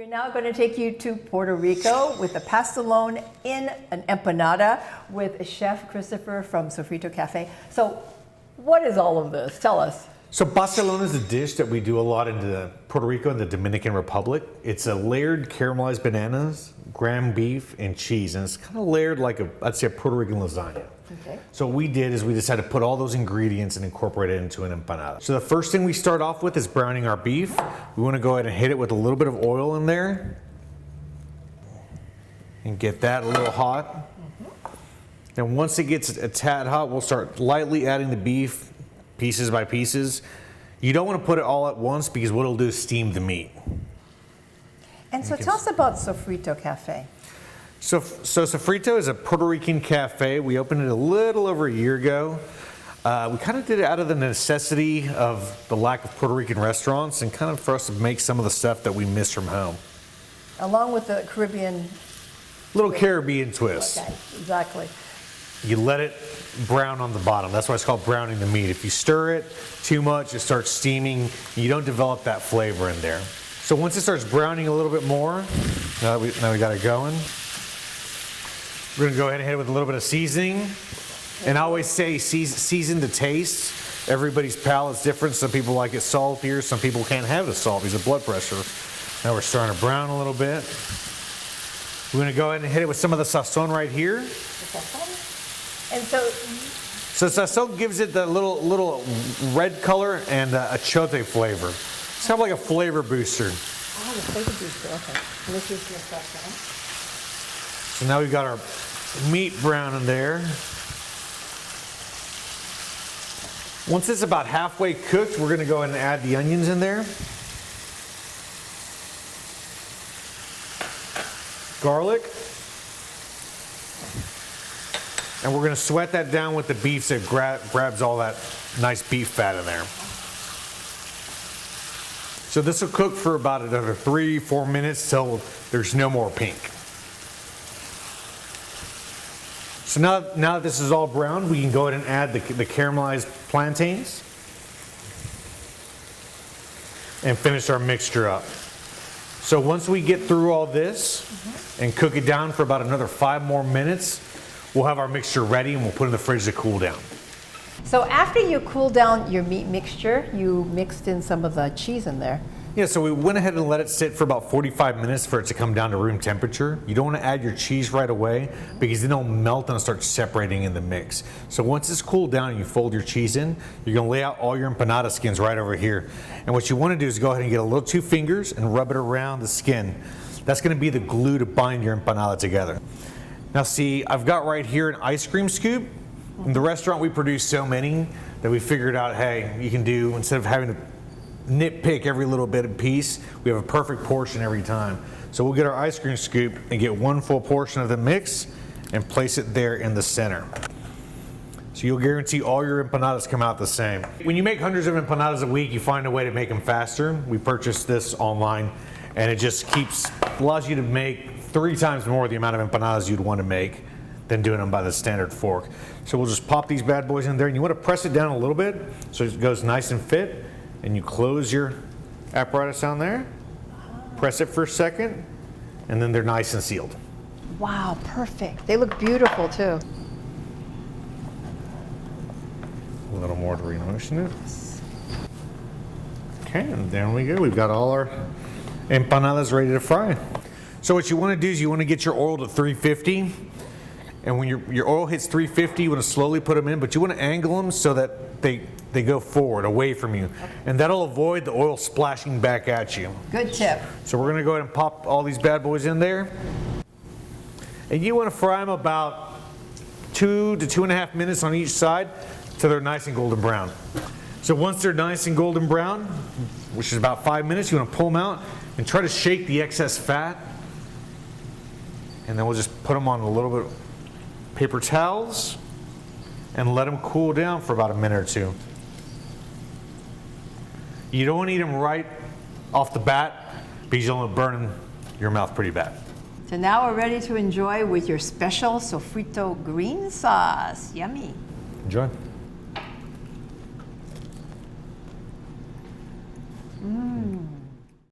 We're now going to take you to Puerto Rico with a pastelón in an empanada with Chef Christofer from Sofrito Cafe. So what is all of this? Tell us. So pastelón is a dish that we do a lot in Puerto Rico and the Dominican Republic. It's a layered caramelized bananas, ground beef, and cheese. And it's kind of layered like I'd say a Puerto Rican lasagna. Okay. So what we did is we decided to put all those ingredients and incorporate it into an empanada. So the first thing we start off with is browning our beef. We want to go ahead and hit it with a little bit of oil in there and get that a little hot. Then once it gets a tad hot, we'll start lightly adding the beef pieces by pieces. You don't want to put it all at once because what it'll do is steam the meat. And so tell us about Sofrito Cafe. So Sofrito is a Puerto Rican cafe. We opened it a little over a year ago. We kind of did it out of the necessity of the lack of Puerto Rican restaurants and kind of for us to make some of the stuff that we miss from home. Along with the Caribbean Little Caribbean twist. Okay, exactly. You let it brown on the bottom. That's why it's called browning the meat. If you stir it too much, it starts steaming. You don't develop that flavor in there. So once it starts browning a little bit more, now we got it going. We're gonna go ahead and hit it with a little bit of seasoning. And I always say season to taste. Everybody's palate's different. Some people like it saltier. Some people can't have the salt because of blood pressure. Now we're starting to brown a little bit. We're gonna go ahead and hit it with some of the sazon right here. And so sazon gives it the little red color and a chote flavor. It's kind of like a flavor booster. the flavor booster, okay. And this is your sazon. So now we've got our meat brown in there. Once it's about halfway cooked, we're gonna go ahead and add the onions in there. Garlic. And we're gonna sweat that down with the beef so it grabs all that nice beef fat in there. So this will cook for about another 3-4 minutes till there's no more pink. So now that this is all browned, we can go ahead and add the caramelized plantains and finish our mixture up. So once we get through all this and cook it down for about another 5 more minutes, we'll have our mixture ready and we'll put it in the fridge to cool down. So after you cool down your meat mixture, you mixed in some of the cheese in there. Yeah, so we went ahead and let it sit for about 45 minutes for it to come down to room temperature. You don't want to add your cheese right away because then it'll melt and start separating in the mix. So once it's cooled down and you fold your cheese in, you're going to lay out all your empanada skins right over here. And what you want to do is go ahead and get a little 2 fingers and rub it around the skin. That's going to be the glue to bind your empanada together. Now see, I've got right here an ice cream scoop. In the restaurant we produce so many that we figured out, hey, you can do, instead of having to nitpick every little bit of piece, we have a perfect portion every time. So we'll get our ice cream scoop and get 1 full portion of the mix and place it there in the center. So you'll guarantee all your empanadas come out the same. When you make hundreds of empanadas a week, you find a way to make them faster. We purchased this online and it just allows you to make 3 times more the amount of empanadas you'd want to make than doing them by the standard fork. So we'll just pop these bad boys in there and you want to press it down a little bit so it goes nice and fit. And you close your apparatus down there, press it for a second, and then they're nice and sealed. Wow, perfect. They look beautiful too. A little more to re-motion it. Okay, and there we go. We've got all our empanadas ready to fry. So what you want to do is you want to get your oil to 350. And when your oil hits 350, you want to slowly put them in, but you want to angle them so that they go forward, away from you. And that'll avoid the oil splashing back at you. Good tip. So we're going to go ahead and pop all these bad boys in there. And you want to fry them about 2 to 2.5 minutes on each side till they're nice and golden brown. So once they're nice and golden brown, which is about 5 minutes, you want to pull them out and try to shake the excess fat. And then we'll just put them on a little bit of paper towels and let them cool down for about a minute or 2. You don't want to eat them right off the bat because you'll end up burning your mouth pretty bad. So now we're ready to enjoy with your special sofrito green sauce. Yummy. Enjoy.